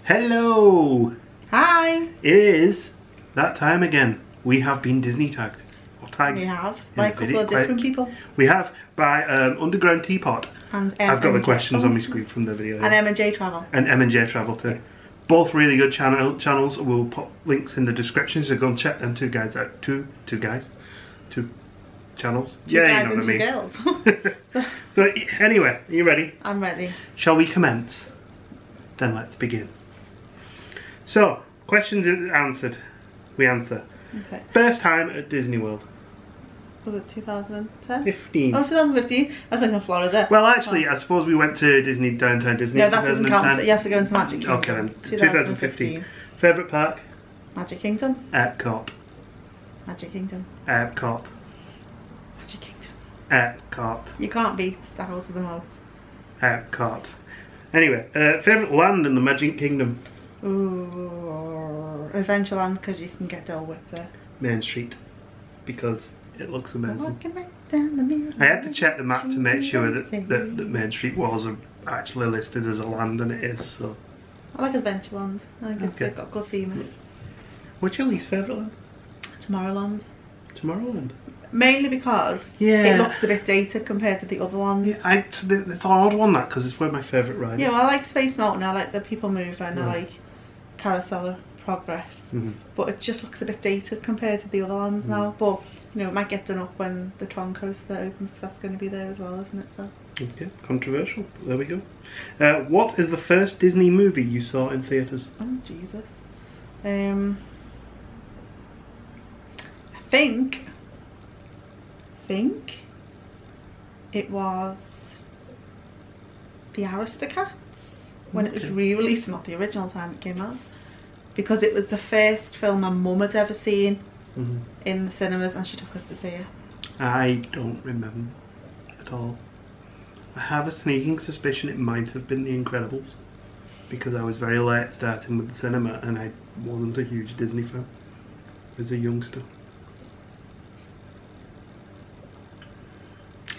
Hello! Hi! It is that time again. We have been Disney tagged. Or tagged. We have, by a couple of different people. We have, by Underground Teapot. And I've got the questions on my screen from the video. And M&J Travel. And M&J Travel too. Both really good channels. We'll put links in the description, so go and check them two guys out. Two channels. Two guys and two girls. So anyway, are you ready? I'm ready. Shall we commence? Then let's begin. So, questions answered. We answer. Okay. First time at Disney World. Was it 2010? 15. Oh, 2015. I was thinking Florida. Well, actually, I suppose we went to Downtown Disney. No, that doesn't count. You have to go into Magic Kingdom. Okay then. 2015. Favourite park? Magic Kingdom. Epcot. Magic Kingdom. Epcot. Magic Kingdom. Epcot. You can't beat the House of the Mouse. Epcot. Anyway, favourite land in the Magic Kingdom? Ooh, Adventureland, because you can get Dole Whip there. Main Street, because it looks amazing. Walking right down the middle. I had to check the map to make sure that Main Street was actually listed as a land, and it is. So I like Adventureland. I think it's got a good theme. What's your least favourite land? Tomorrowland. Tomorrowland. Mainly because it looks a bit dated compared to the other ones. Yeah, it's an odd one, that, because it's one of my favourite rides. Yeah, well, I like Space Mountain, I like the People Mover, and I like Carousel of Progress. But it just looks a bit dated compared to the other ones now. But, you know, it might get done up when the Tron Coaster opens, because that's going to be there as well, isn't it? So. Okay, controversial. There we go. What is the first Disney movie you saw in theatres? Oh, Jesus. I think it was the Aristocats when it was re-released, not the original time it came out, because it was the first film my mum had ever seen in the cinemas, and she took us to see it. I don't remember at all. I have a sneaking suspicion it might have been The Incredibles, because I was very late starting with the cinema and I wasn't a huge Disney fan as a youngster.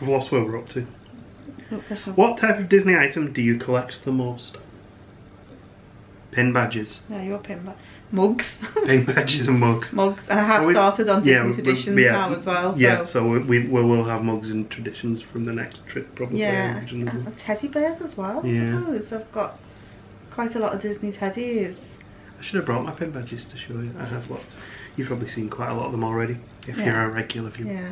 I've lost where we're up to. What type of Disney item do you collect the most? Pin badges. Yeah, you're pin badges. Mugs. Pin badges and mugs. Mugs. And I have started on Disney Traditions now as well. So. Yeah, so we will have mugs and traditions from the next trip probably. Yeah, teddy bears as well, I suppose. I've got quite a lot of Disney teddies. I should have brought my pin badges to show you. I have lots. You've probably seen quite a lot of them already, if you're a regular viewer. Yeah.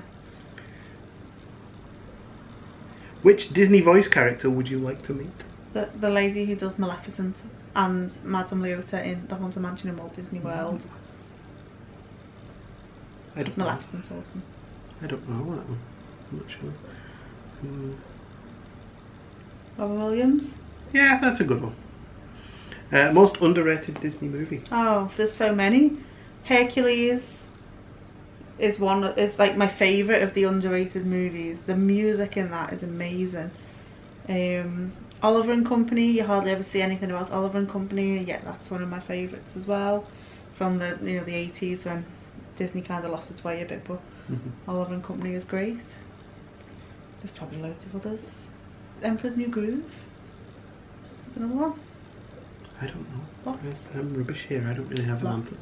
Which Disney voice character would you like to meet? The lady who does Maleficent and Madame Leota in the Haunted Mansion in Walt Disney World. Because Maleficent's awesome. I don't know that one. I'm not sure. Robin Williams? Yeah, that's a good one. Most underrated Disney movie? Oh, there's so many. Hercules is like my favourite of the underrated movies. The music in that is amazing. Oliver and Company, you hardly ever see anything about Oliver and Company, yet that's one of my favourites as well. From the the 80s when Disney kind of lost its way a bit, but Oliver and Company is great. There's probably loads of others. Emperor's New Groove is another one. I don't know. Lots. I'm rubbish here, I don't really have an answer.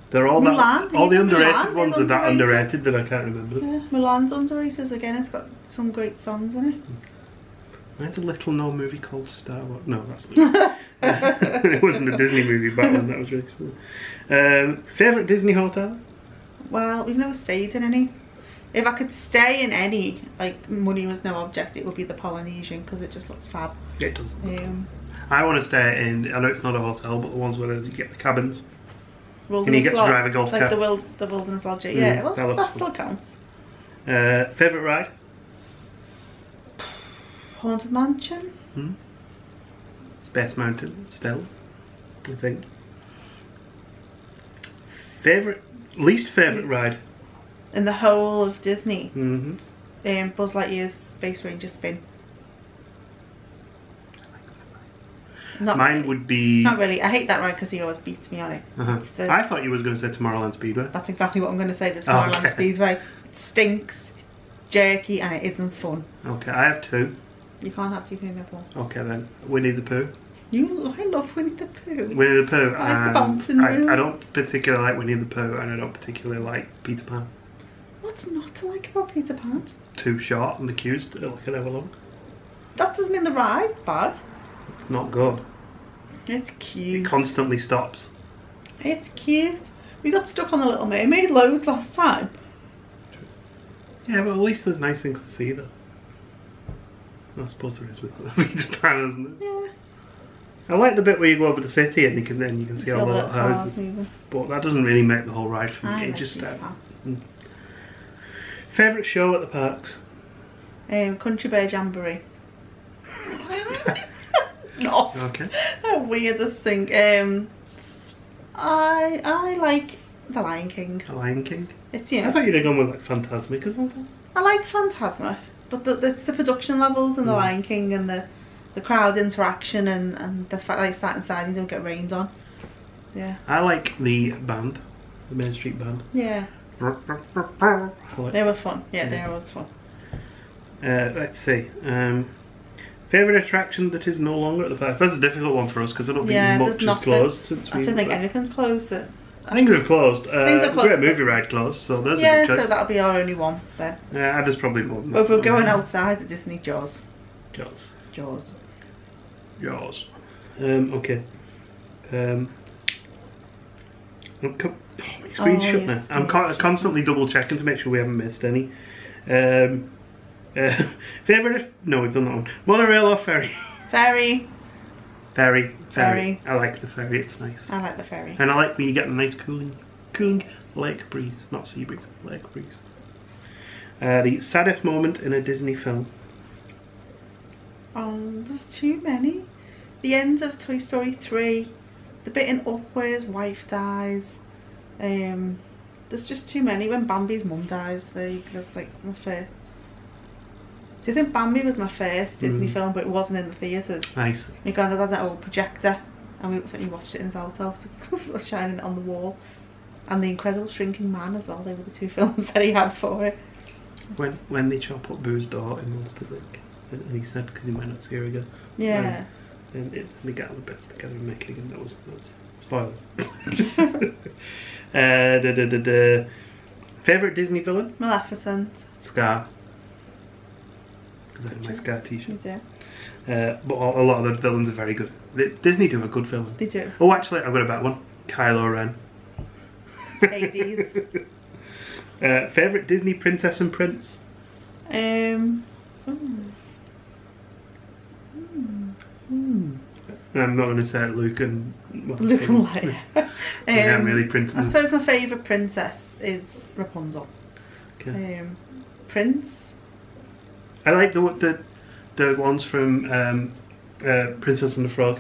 They're all Mulan, all the underrated Mulan ones are that underrated that I can't remember. Yeah, Mulan's underrated again. It's got some great songs in it. Mine's a little known movie called Star Wars. No, that's not. It wasn't a Disney movie back then. That was really cool. Favourite Disney hotel? Well, we've never stayed in any. If I could stay in any, like money was no object, it would be the Polynesian because it just looks fab. Yeah, it does. I want to stay in. I know it's not a hotel, but the ones where you get the cabins. And you get to drive a golf cart. Like the Wilderness Lodge. Yeah, well, that still counts. Favourite ride? Haunted Mansion. Space Mountain, still, I think. Least favourite ride? In the whole of Disney? Buzz Lightyear's Space Ranger Spin. Mine would be... Not really. I hate that ride because he always beats me on it. I thought you was going to say Tomorrowland Speedway. That's exactly what I'm going to say, the Tomorrowland Speedway. It stinks, it's jerky, and it isn't fun. Okay, I have two. You can't have two, you can have one. Okay then, Winnie the Pooh. I love Winnie the Pooh. Winnie the Pooh. I like the bouncing room. I don't particularly like Winnie the Pooh, and I don't particularly like Peter Pan. What's not to like about Peter Pan? Too short, and the queues like an hour long. That doesn't mean the ride's bad. It's not good. It's cute. It constantly stops. It's cute. We got stuck on the Little Mermaid loads last time. Yeah, but at least there's nice things to see though. I suppose there is with Peter Pan, isn't it? Yeah. I like the bit where you go over the city and you can see all the little houses. Even. But that doesn't really make the whole ride for me. I It like just Peter Pan. Favourite show at the parks? Country Bear Jamboree. No. Okay. The weirdest thing. I like The Lion King. The Lion King? It's I thought you'd have gone with like Fantasmic or something. I like Phantasmic, but it's the production levels in The Lion King and the crowd interaction and the fact that you sat inside and you don't get rained on. Yeah. I like the band, the Main Street Band. Yeah. Like, They were fun. Yeah, they were always fun. let's see. Favourite attraction that is no longer at the park? That's a difficult one for us because I don't think much is closed since we. I don't think anything's closed. Things have closed. Things are closed. Great Movie Ride closed, so there's a Yeah, good choice. so that'll be our only one then. Yeah, there's probably more than But if that. we're going outside the Disney Jaws. Jaws. Okay. My screen's shut now. yes, I'm constantly double checking to make sure we haven't missed any. Favourite? No, we've done that one. Monorail or ferry? Ferry. Ferry. I like the ferry. It's nice. I like the ferry. And I like when you get a nice cooling lake breeze, not sea breeze, lake breeze. The saddest moment in a Disney film. Oh, there's too many. The end of Toy Story 3, the bit in Up where his wife dies. There's just too many. When Bambi's mum dies, that's like my first. So I think Bambi was my first Disney film, but it wasn't in the theatres. Nice. My granddad had an old projector, and we watched it in his auto, shining it on the wall. And The Incredible Shrinking Man as well. They were the two films that he had for it. When they chop up Boo's door in Monsters Inc. And he said, because he might not see her again. Yeah. And they get all the bits together and make it again. That was spoilers. Favourite Disney villain? Maleficent. Scar. Because I had my Scar t-shirt. You do. But a lot of the villains are very good. Disney do a good villain. They do. Oh, actually, I've got a better one. Kylo Ren. Hades. Favourite Disney princess and prince? I'm not going to say Luke and... Well, Luke and Leia. Yeah, really princes. I suppose my favourite princess is Rapunzel. Okay. Prince? I like the ones from Princess and the Frog.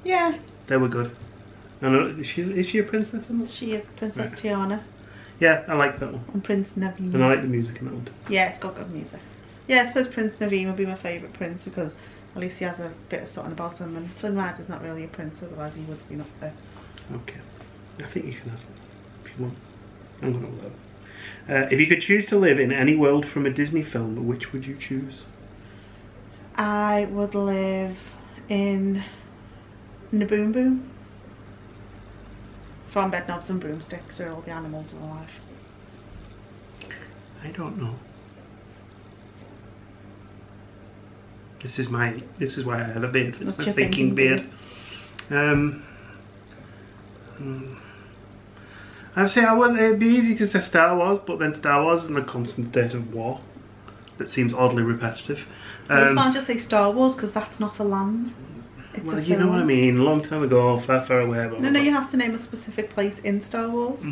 Yeah. They were good. And is she a princess in that? She is Princess Right. Tiana. Yeah, I like that one. And Prince Naveen. And I like the music in that one too. Yeah, it's got good music. Yeah, I suppose Prince Naveen would be my favourite prince because at least he has a bit of something about him, and Flynn Rider's not really a prince, otherwise he would have been up there. Okay. I think you can have them if you want. I'm going to allow. If you could choose to live in any world from a Disney film, which would you choose? I would live in Naboom Boom. From Bedknobs and Broomsticks, where all the animals are alive. I don't know. This is why I have a beard. It's What's my your thinking beard. I'd say it'd be easy to say Star Wars, but then Star Wars is in a constant state of war. That seems oddly repetitive. You can't just say Star Wars because that's not a land. It's well, a you know film. what I mean. A long time ago, far, far away. Blah, No, you have to name a specific place in Star Wars.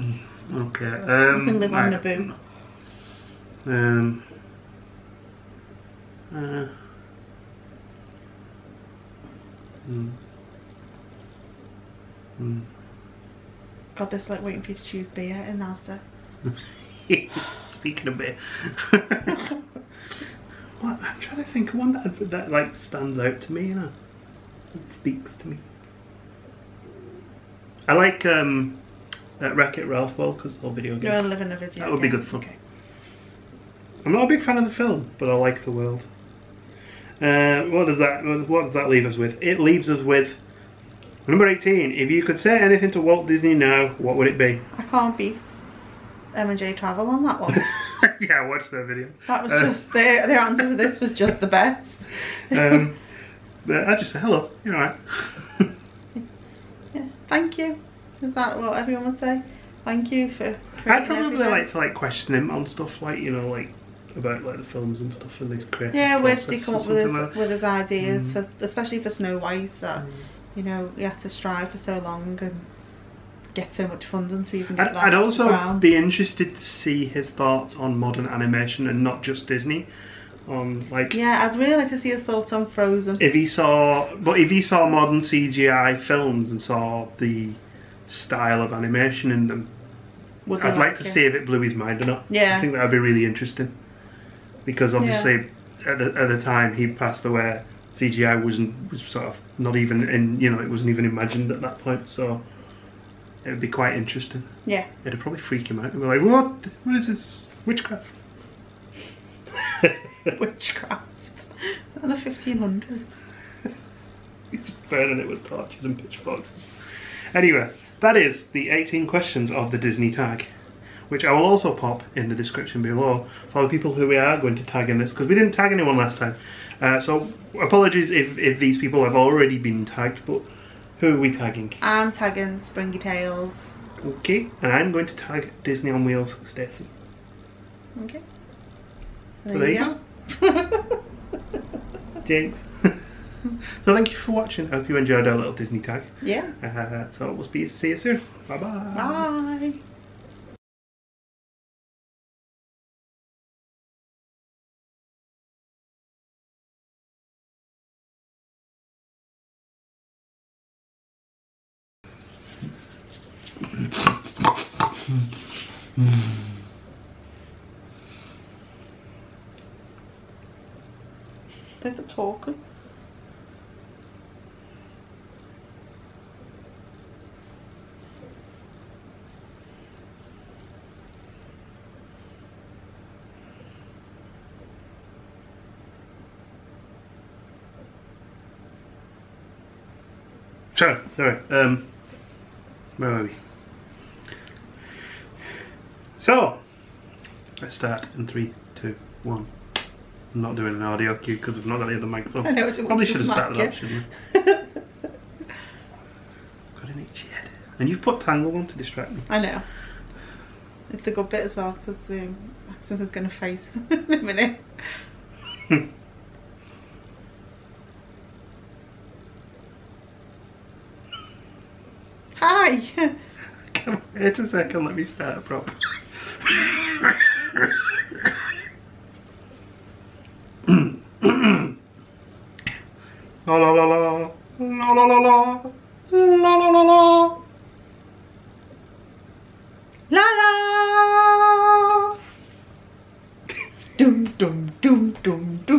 Okay. You can live on Naboo. God, this is like waiting for you to choose beer in Asda. Speaking of beer. What, I'm trying to think of one that like stands out to me, you know. It speaks to me. I like Wreck-It Ralph well because all video games. You want to live in a video That would be game. good fun. Okay. I'm not a big fan of the film, but I like the world. What does that leave us with? It leaves us with number 18. If you could say anything to Walt Disney now, what would it be? I can't beat M&J Travel on that one. Yeah, I watched their video. That was just their answer to this was just the best. But I'd just say hello. You're alright. Yeah, thank you. Is that what everyone would say? Thank you for. I'd probably like to question him on stuff like about the films and stuff and his creative Yeah, where did he process come or up something with his ideas Mm. for, especially for Snow White, that he had to strive for so long and get so much funding to even get that I'd off the also ground. be interested to see his thoughts on modern animation and not just Disney. Yeah, I'd really like to see his thoughts on Frozen. If he saw modern CGI films and saw the style of animation in them, I'd like to see if it blew his mind or not. Yeah. I think that would be really interesting. Because obviously at the time he passed away, CGI was sort of not even in, it wasn't even imagined at that point, so it would be quite interesting. Yeah. It'd probably freak him out. He'd be like, what is this? Witchcraft. Witchcraft. In the 1500s. He's burning it with torches and pitchforks. Anyway, that is the 18 questions of the Disney tag, which I will also pop in the description below for the people who we are going to tag in this, because we didn't tag anyone last time. So apologies if these people have already been tagged, but who are we tagging? I'm tagging Springy Tales. Okay, and I'm going to tag Disney on Wheels Stacey. Okay. So there you go. Jinx. So thank you for watching. I hope you enjoyed our little Disney tag. Yeah. So we'll see you soon. Bye bye. Bye. They're talking. Sorry. Where were we? So, let's start in 3, 2, 1. I'm not doing an audio cue because I've not got the other microphone. I know, it's Probably should have started that, shouldn't I? Got an itchy head. And you've put Tangle on to distract me. I know. It's the good bit as well, because something's going to face in a minute. Hi! Come on, wait a second, let me start properly. La la la la, la la la la, la la la la. La la! Dum dum dum dum dum.